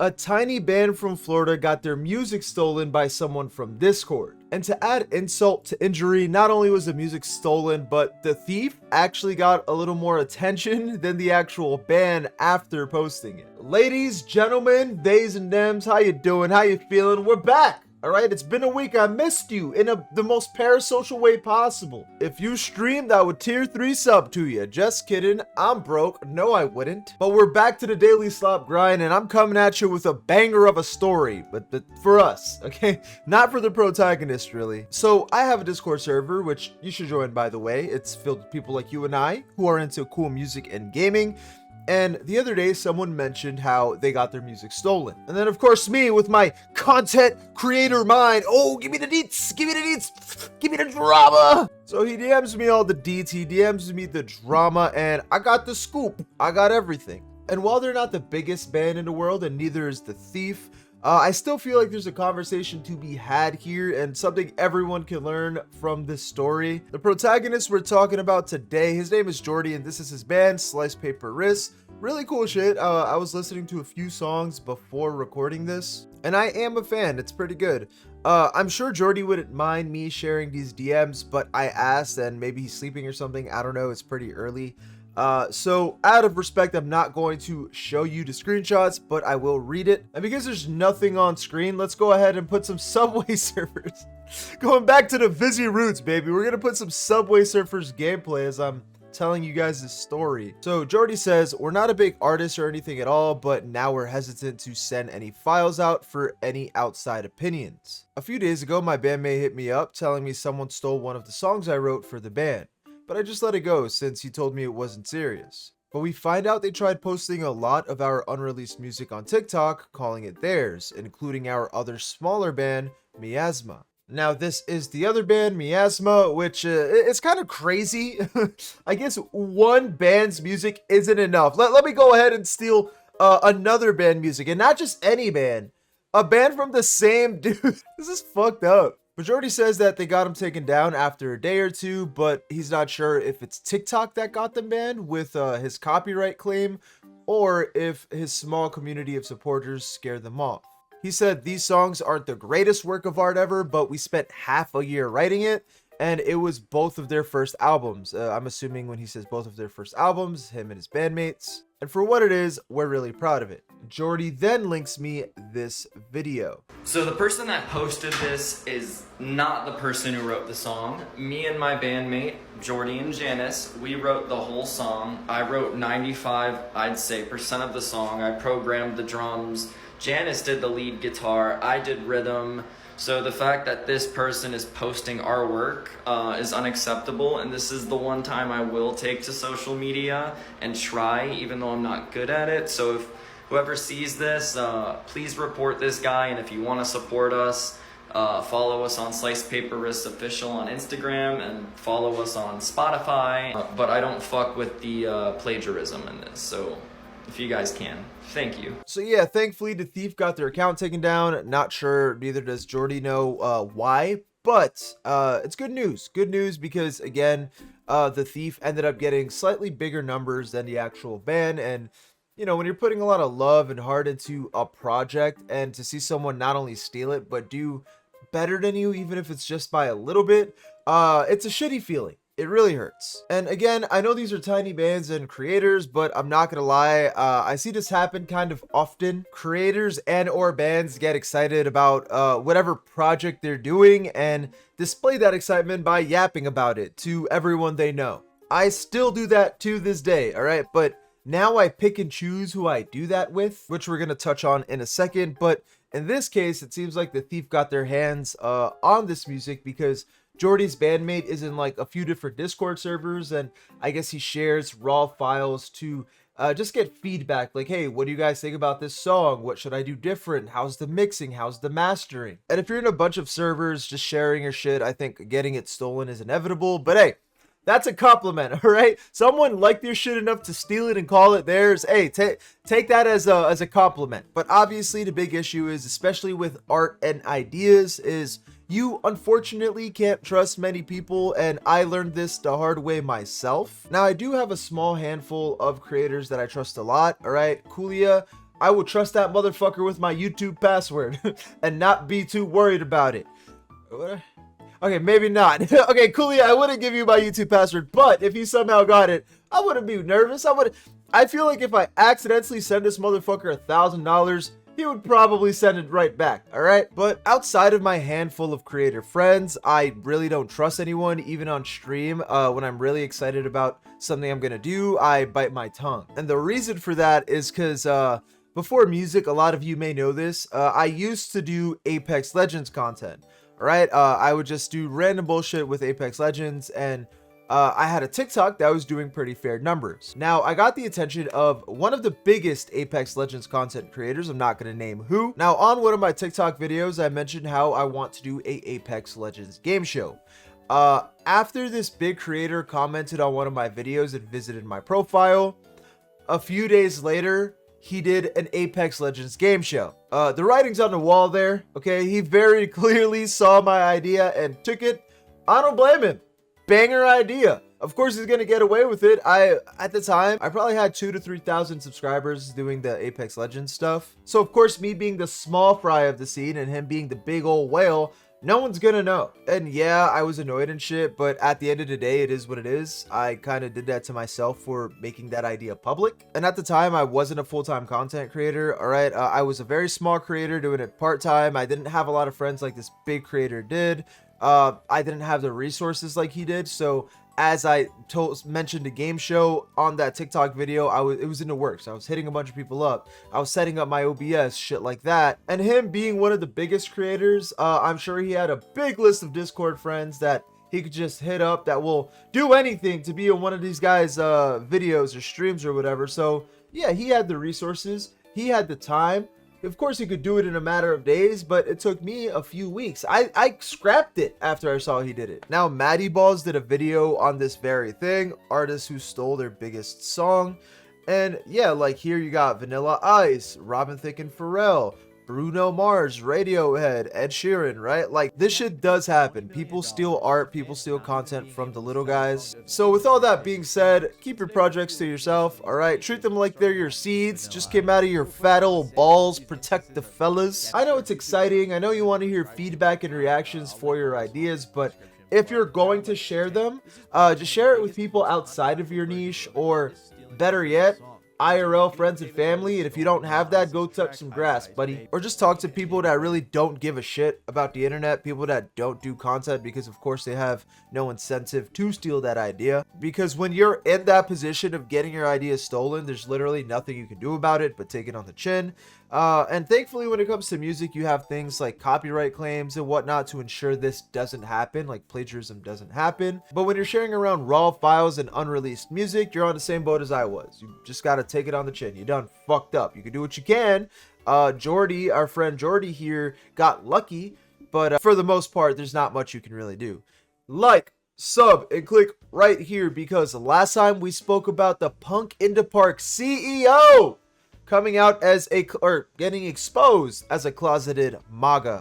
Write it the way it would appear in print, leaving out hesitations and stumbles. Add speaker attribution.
Speaker 1: A tiny band from Florida got their music stolen by someone from Discord. And to add insult to injury, not only was the music stolen, but the thief actually got a little more attention than the actual band after posting it. Ladies, gentlemen, theys and dems, how you doing? How you feeling? We're back! Alright, it's been a week. I missed you in the most parasocial way possible. If you streamed, I would tier 3 sub to you. Just kidding. I'm broke. No, I wouldn't. But we're back to the daily slop grind, and I'm coming at you with a banger of a story. But for us, okay? Not for the protagonist, really. So, I have a Discord server, which you should join, by the way. It's filled with people like you and I, who are into cool music and gaming. And the other day, someone mentioned how they got their music stolen. And then, of course, me with my content creator mind. Oh, give me the deets, give me the deets, give me the drama. So he DMs me all the deets, he DMs me the drama, and I got the scoop. I got everything. And while they're not the biggest band in the world, and neither is the thief, I still feel like there's a conversation to be had here and something everyone can learn from this story. The protagonist we're talking about today, his name is Jordy, and this is his band, Slice Paper Wrist. Really cool shit. I was listening to a few songs before recording this, and I am a fan. It's pretty good. I'm sure Jordy wouldn't mind me sharing these DMs, but I asked, and maybe he's sleeping or something. I don't know. It's pretty early. So out of respect, I'm not going to show you the screenshots, but I will read it. And because there's nothing on screen, let's go ahead and put some Subway Surfers. Going back to the Vizzy roots, baby. We're going to put some Subway Surfers gameplay as I'm telling you guys this story. So Jordy says, we're not a big artist or anything at all, but now we're hesitant to send any files out for any outside opinions. A few days ago, my bandmate hit me up telling me someone stole one of the songs I wrote for the band. But I just let it go since he told me it wasn't serious. But we find out they tried posting a lot of our unreleased music on TikTok, calling it theirs, including our other smaller band, Miasma. Now this is the other band, Miasma, which it's kind of crazy. I guess one band's music isn't enough. Let me go ahead and steal another band music, and not just any band. A band from the same dude. This is fucked up. Jordy says that they got him taken down after a day or two, but he's not sure if it's TikTok that got them banned with his copyright claim, or if his small community of supporters scared them off. He said these songs aren't the greatest work of art ever, but we spent half a year writing it, and it was both of their first albums. I'm assuming when he says both of their first albums, him and his bandmates. And for what it is, we're really proud of it. Jordy then links me this video.
Speaker 2: So the person that posted this is not the person who wrote the song. Me and my bandmate, Jordy and Janice, we wrote the whole song. I wrote 95, I'd say, % of the song. I programmed the drums. Janice did the lead guitar. I did rhythm. So the fact that this person is posting our work is unacceptable, and this is the one time I will take to social media and try, even though I'm not good at it. So if whoever sees this, please report this guy, and if you want to support us, follow us on Slice Paper Wrist Official on Instagram, and follow us on Spotify. But I don't fuck with the plagiarism in this, so if you guys can. Thank you.
Speaker 1: So yeah, thankfully the thief got their account taken down. Not sure, neither does Jordy know why, but it's good news. Good news because, again, the thief ended up getting slightly bigger numbers than the actual band. And, you know, when you're putting a lot of love and heart into a project, and to see someone not only steal it, but do better than you, even if it's just by a little bit, it's a shitty feeling. It really hurts. And again, I know these are tiny bands and creators, but I'm not gonna lie, I see this happen kind of often. Creators and or bands get excited about whatever project they're doing and display that excitement by yapping about it to everyone they know. I still do that to this day, alright? But now I pick and choose who I do that with, which we're gonna touch on in a second. But in this case, it seems like the thief got their hands on this music because Jordy's bandmate is in like a few different Discord servers, and I guess he shares raw files to just get feedback like, hey, what do you guys think about this song? What should I do different? How's the mixing? How's the mastering? And if you're in a bunch of servers just sharing your shit, I think getting it stolen is inevitable, but hey, that's a compliment, all right? Someone liked your shit enough to steal it and call it theirs. Hey, take that as a compliment. But obviously the big issue is, especially with art and ideas, is you unfortunately can't trust many people, and I learned this the hard way myself. Now, I do have a small handful of creators that I trust a lot, all right? Kulia, I will trust that motherfucker with my YouTube password and not be too worried about it. What? Okay, maybe not. Okay, Cooley, I wouldn't give you my YouTube password, but if you somehow got it, I wouldn't be nervous. I feel like if I accidentally send this motherfucker $1,000, he would probably send it right back, all right? But outside of my handful of creator friends, I really don't trust anyone, even on stream. When I'm really excited about something I'm gonna do, I bite my tongue. And the reason for that is because before music, a lot of you may know this, I used to do Apex Legends content, all right? I would just do random bullshit with Apex Legends, and I had a TikTok that was doing pretty fair numbers. Now, I got the attention of one of the biggest Apex Legends content creators. I'm not going to name who. Now, on one of my TikTok videos, I mentioned how I want to do a Apex Legends game show. After this big creator commented on one of my videos and visited my profile, a few days later, he did an Apex Legends game show. The writing's on the wall there, okay? He very clearly saw my idea and took it. I don't blame him. Banger idea. Of course he's gonna get away with it. At the time, I probably had 2,000 to 3,000 subscribers doing the Apex Legends stuff. So of course, me being the small fry of the scene and him being the big old whale, no one's gonna know. And yeah, I was annoyed and shit, but at the end of the day, it is what it is. I kind of did that to myself for making that idea public. And at the time, I wasn't a full-time content creator, all right? I was a very small creator doing it part-time. I didn't have a lot of friends like this big creator did. I didn't have the resources like he did, so as I mentioned a game show on that TikTok video, it was in the works. I was hitting a bunch of people up. I was setting up my OBS, shit like that. And him being one of the biggest creators, I'm sure he had a big list of Discord friends that he could just hit up that will do anything to be in one of these guys' videos or streams or whatever. So yeah, he had the resources. He had the time. Of course, he could do it in a matter of days, but it took me a few weeks. I scrapped it after I saw he did it. Now, Maddie Balls did a video on this very thing, artists who stole their biggest song. And yeah, like here you got Vanilla Ice, Robin Thicke and Pharrell, Bruno Mars, Radiohead, Ed Sheeran, right? Like, this shit does happen. People steal art, people steal content from the little guys. So with all that being said, keep your projects to yourself, all right? Treat them like they're your seeds, just came out of your fat old balls, protect the fellas. I know it's exciting, I know you want to hear feedback and reactions for your ideas, but if you're going to share them, just share it with people outside of your niche, or better yet, IRL friends and family. And if you don't have that, go touch some grass, buddy. Or just talk to people that really don't give a shit about the internet, people that don't do content, because of course they have no incentive to steal that idea. Because when you're in that position of getting your idea stolen, there's literally nothing you can do about it but take it on the chin. And thankfully, when it comes to music, you have things like copyright claims and whatnot to ensure this doesn't happen, like plagiarism doesn't happen. But when you're sharing around raw files and unreleased music, you're on the same boat as I was. You just gotta take it on the chin. You done fucked up. You can do what you can. Jordy, our friend Jordy here, got lucky, but for the most part, there's not much you can really do. Like, sub, and click right here, because the last time we spoke about the Punk in the Park CEO coming out as getting exposed as a closeted MAGA.